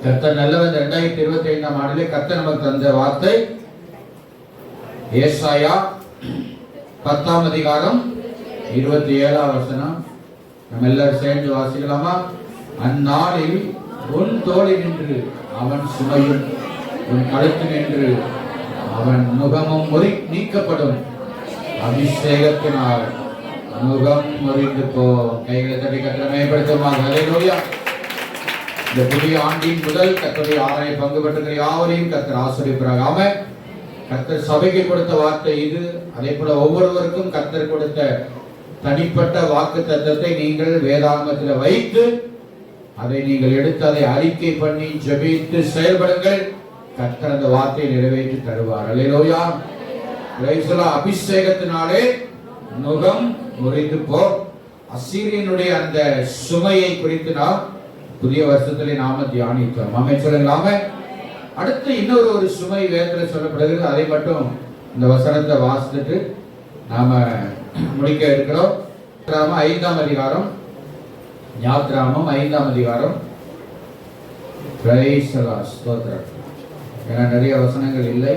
கர்த்தர் நல்லவர். 2025ஆம் ஆண்டிலே கர்த்தர் நமக்கு தந்த வார்த்தை ஏசாயா 10ஆம் அதிகாரம் 27ஆம் வசனம். நம்ம எல்லாரும் சேர்ந்து வாசிக்கலாமா? அந்நாளில் உன் தோளில் நின்று அவன் சுமையும் உன் கழுத்து நின்று அவன் முகமும் நீக்கப்படும். அபிஷேகத்தினால் முகம் முறிந்து போ. கைகளை தட்டி கர்த்தரை மேம்படுத்துவாங்க. ஹல்லேலூயா. இந்த புதிய ஆண்டின் முதல் கர்த்தருடைய ஆராய பங்கு பெற்ற யாவரையும் கர்த்தர் ஆசீர்வதிப்பாராக. ஆமென். கர்த்தர் சபைக்கு கொடுத்த வார்த்தை இது. அதே போல ஒவ்வொருவருக்கும் கர்த்தர் கொடுத்த தனிப்பட்ட வாக்கு தத்தத்தை நீங்கள் வேதாகமத்தில் வைத்து அதை நீங்கள் எடுத்து அதை அறிக்கை பண்ணி ஜெபித்து செயல்படுங்கள். கர்த்தர் அந்த வார்த்தையை நிறைவேற்றி தருவார். அல்லேலூயா. Praise the Lord. அபிஷேகத்தினாலே முகம் முறிந்து போ. அசீரியனுடைய அந்த சுமையை குறித்து நாம் புதிய வருஷத்திலே நாம தியானித்தோம். ஆமென் சொல்லுங்களாமே. அடுத்து இன்னொரு சுமை வேதத்தில் சொல்லப்படுகிறது. அதை மட்டும் இந்த வசனத்தை வாசித்துட்டு நாம முடிக்க இருக்கிறோம். 5ஆம் அதிகாரம், யாத்ராமம் 5ஆம் அதிகாரம். Praise the Lord. ஸ்தோத்திரம். ஏன்னா நிறைய வசனங்கள் இல்லை.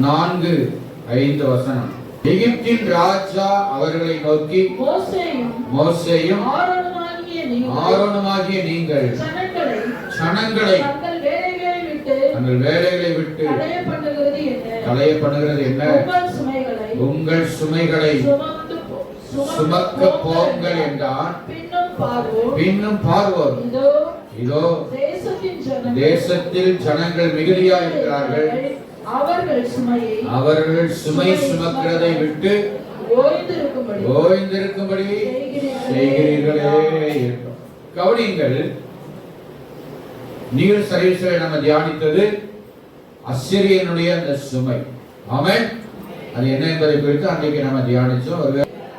4-5 வசனம். எகிப்தின் ராஜா அவர்களை நோக்கி, மோசேயும் ஆரோனுமாகிய நீங்கள் சனங்களை தங்கள் வேலைகளை விட்டு களைய பண்ணுகிறது என்ன? உங்கள் சுமைகளை சுமக்க போங்கள் என்றான். பின்னும் பார்வோன், இதோ தேசத்தில் ஜனங்கள் மிகுதியா இருக்கிறார்கள், அவர்கள் சுமை சுமக்கிறதை விட்டு ஓய்ந்திருக்கும்படி செய்கிறீர்களே. கவனியுங்கள். நீர் சர்வீஸில் நம்ம தியானித்தது அசீரியனுடைய அந்த சுமை. ஆமென். அது என்ன என்பதை குறித்து அன்றைக்கு நம்ம தியானிச்சோம்.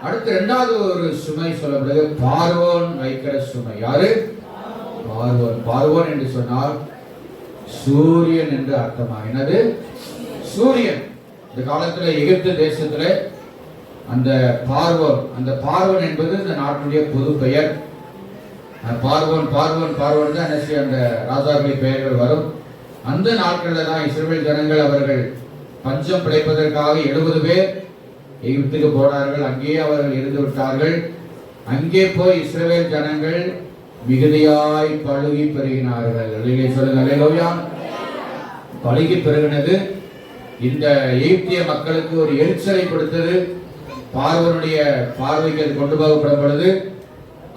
அடுத்து இரண்டாவது ஒரு சுமை சொல்லப்படுது, பார்வோன் வைக்கிற சுமை. யாரு? பார்வோன். பார்வோன் என்று சொன்னால் சூரியன் என்று அர்த்தமா? என்னது? சூரியன். இந்த காலத்துல எகிப்து தேசத்துல அந்த பார்வோன், அந்த பார்வோன் என்பது இந்த நாட்டுடைய பொது பெயர். பார்வோன் பார்வோன் பார்வோன் தான் அந்த ராஜாக்களின் பெயர்கள் வரும். அந்த நாட்களில் தான் இஸ்ரவேல் ஜனங்கள் அவர்கள் பஞ்சம் பிழைப்பதற்காக 70 பேர் எகிப்துக்கு போனார்கள். அங்கேயே அவர்கள் இருந்து விட்டார்கள். அங்கே போய் இஸ்ரவேல் ஜனங்கள் மிகுதியாய் பழுகி பெருகினார்கள். சொல்லுங்க அல்லேலூயா. பழுகி பெருகினது இந்த எகிப்திய மக்களுக்கு ஒரு எரிச்சலை கொடுத்தது. பார்வோனுடைய பார்வைக்கு அது கொண்டு போகப்படும் பொழுது,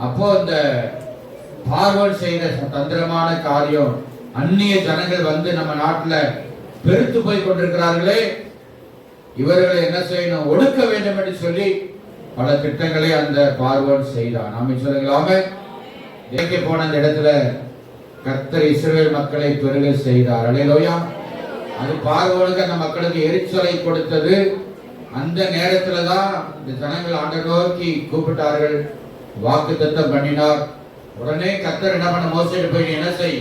அப்போ இந்த பார்வோன் செய்த தந்திரமான காரியம், அந்நிய ஜனங்கள் வந்து நம்ம நாட்டில் பெருத்து போய் கொண்டிருக்கிறார்களே, இவர்களை என்ன செய்யணும், ஒடுக்க வேண்டும் என்று சொல்லி பல திட்டங்களை அந்த பார்வோன் செய்தான். நாம சொல்லுங்களாமே. போன அந்த இடத்துல கர்த்தர் இஸ்ரவேல் மக்களை பெருக செய்தார். அல்லேலூயா. அது பார்வோனுக்கு அந்த மக்களுக்கு எரிச்சலை கொடுத்தது. அந்த நேரத்துல தான் இந்த ஜனங்கள் ஆண்டவரை நோக்கி கூப்பிட்டார்கள், வாக்குத்தத்தம் பண்ணினார். உடனே கர்த்தர் என்ன பண்ண, மோசேக்கு போய் என்ன செய்,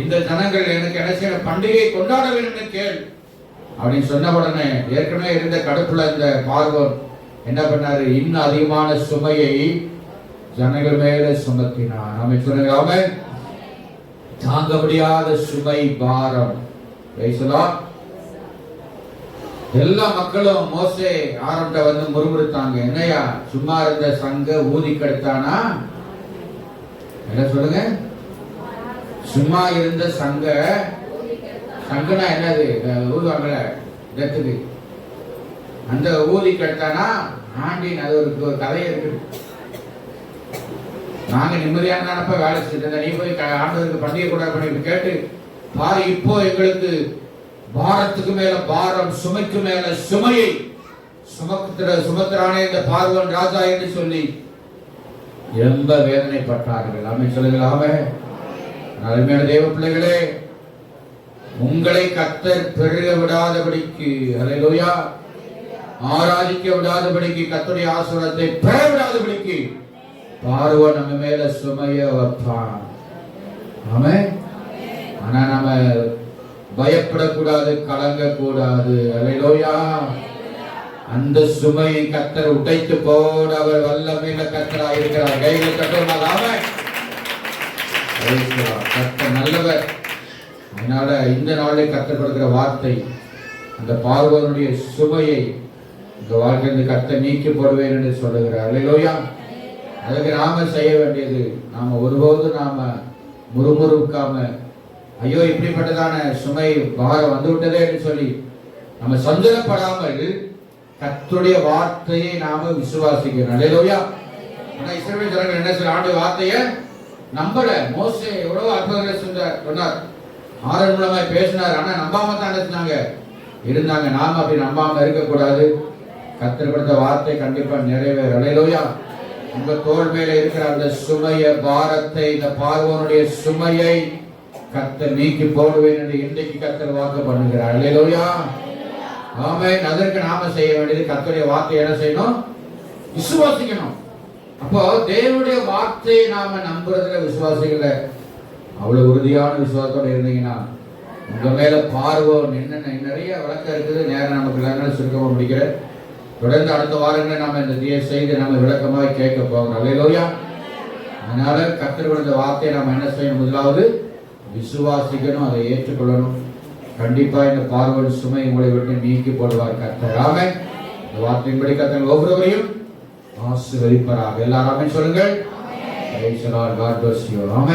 இந்த ஜனங்கள் எனக்கு என்ன செய்ய, பண்டிகை கொண்டாட வேண்டும் கேள் அப்படின்னு சொன்ன உடனே ஏற்கனவே இருந்த கடுப்புல இந்த பார்வோன் என்ன பண்ணாரு, இன்னும் அதிகமான சுமையை ஜனங்கள் மேல சுமத்தினார். நாம சொல்லுங்க, தாங்க முடியாத சுமை பாரம். எல்லா மக்களும் மோசே ஆரம்ப வந்து முறுமுறுத்தாங்க. என்னையா சும்மா இருந்த சங்க ஊதி கெடுத்தானா? என்ன சொல்லுங்க, சும்மா இருந்த சங்க, சங்கனா என்னது, ஊதுவாங்கல இடத்துக்கு, அந்த ஊதி கெடுத்தானா ஆண்டின். அது ஒரு கதை இருக்கு. நாங்க நிம்மதியான நினைப்ப வேலை செஞ்சு, நீ போய் ஆண்டவருக்கு பண்டிகை கூட பண்ணி கேட்டு பாரு, இப்போ எங்களுக்கு பாரத்துக்கு மேல பாரம், சுமைக்கு மேல சுமையை சுமத்திரானே இந்த பார்வோன் ராஜா என்று சொல்லி ரொம்ப வேதனைப்பட்டார்கள். ஆமென் சொல்லுங்களாமே. அருமையான தேவ பிள்ளைகளே, உங்களை கர்த்தர் பெருக விடாதபடிக்கு, அல்லேலூயா, ஆராதிக்க விடாதபடிக்கு, கர்த்தருடைய ஆசீர்வாதத்தை பெற விடாதபடிக்கு பார்வோன் நம்ம மேல சுமைய வைப்பான். ஆமென். ஆனா நம்ம பயப்படக்கூடாது, கலங்கக்கூடாது. அல்லேலூயா. அந்த சுமையை கர்த்தர் உடைத்து போட அவர் வல்லமையுள்ள கர்த்தராக இருக்கிறார். கைகளை கட்டுவதாக. கர்த்தர் நல்லவர். அதனால இந்த நாளில் கர்த்தர் கொடுக்கிற வார்த்தை, அந்த பார்வோனுடைய சுமையை இந்த வாழ்க்கையிலிருந்து கர்த்தர் நீக்கி போடுவேன் என்று சொல்லுகிறார். அல்லேலூயா. அதுக்கு நாம செய்ய வேண்டியது, நாம ஒருபோதும் நாம முறுமுறுக்காம, ஐயோ இப்படிப்பட்டதான சுமை பாரம் வந்து விட்டதே என்று சொல்லி நம்ம சஞ்சலப்படாமல் கர்த்தருடைய வார்த்தையை நாம விசுவாசிக்கணும். அல்லேலூயா. ஆனா இஸ்ரவேல் ஜனங்கள் என்ன சொல்ற, ஆண்டு வார்த்தையை நம்பல. மோசே எவ்வளவு அற்புதங்களை சொன்னார், ஆரோன் மூலமாய் பேசினார், ஆனா நம்பாம தான் இருந்தாங்க. நாம அப்படி நம்பாம இருக்கக்கூடாது. கர்த்தர் கொடுத்த வார்த்தை கண்டிப்பா நிறைவேறும். அல்லேலூயா. உங்க தோள் மேல இருக்கிற அந்த சுமைய பாரத்தை, இந்த பார்வோனுடைய சுமையை கர்த்தர் நீக்கி போடுவேன் என்று இன்றைக்கு கர்த்தர் வாக்கு பண்ணுகிறார். அல்லேலூயா. ஆமென். அதற்கு நாம செய்ய வேண்டியது, கர்த்தருடைய வார்த்தை என்ன செய்யணும்? விசுவாசிக்கணும். அப்போ தேவனுடைய வார்த்தையை நாம நம்புறதுல விசுவாசிக்கல, அவ்வளவு உறுதியான விசுவாசத்தோட இருந்தீங்கன்னா உங்க மேல பார்வோன் என்னென்ன நிறைய விளக்கம் இருக்குது. நேரம் நமக்கு இல்லைனாலும் சுருக்கமா முடிக்கிறேன். தொடர்ந்து அடுத்த வாரங்களை நாம இந்த செய்தி நம்ம விளக்கமாக கேட்க போகிறோம். அல்லேலூயா. அதனால கர்த்தர் கொடுத்த வார்த்தையை நாம என்ன செய்யணும்? முதலாவது விசுவாசிக்கணும், அதை ஏற்றுக்கொள்ளணும். கண்டிப்பா இந்த பார்வோன் சுமை உங்களை விட்டு நீக்கி போடுவார் கர்த்தர். ஆமென். இந்த வார்த்தையின்படி கர்த்தர் ஒவ்வொருவரையும் ஆசீர்வதிப்பாராக. எல்லாரும் ஆமென் சொல்லுங்கள். ஆமென். God bless you. ஆமென்.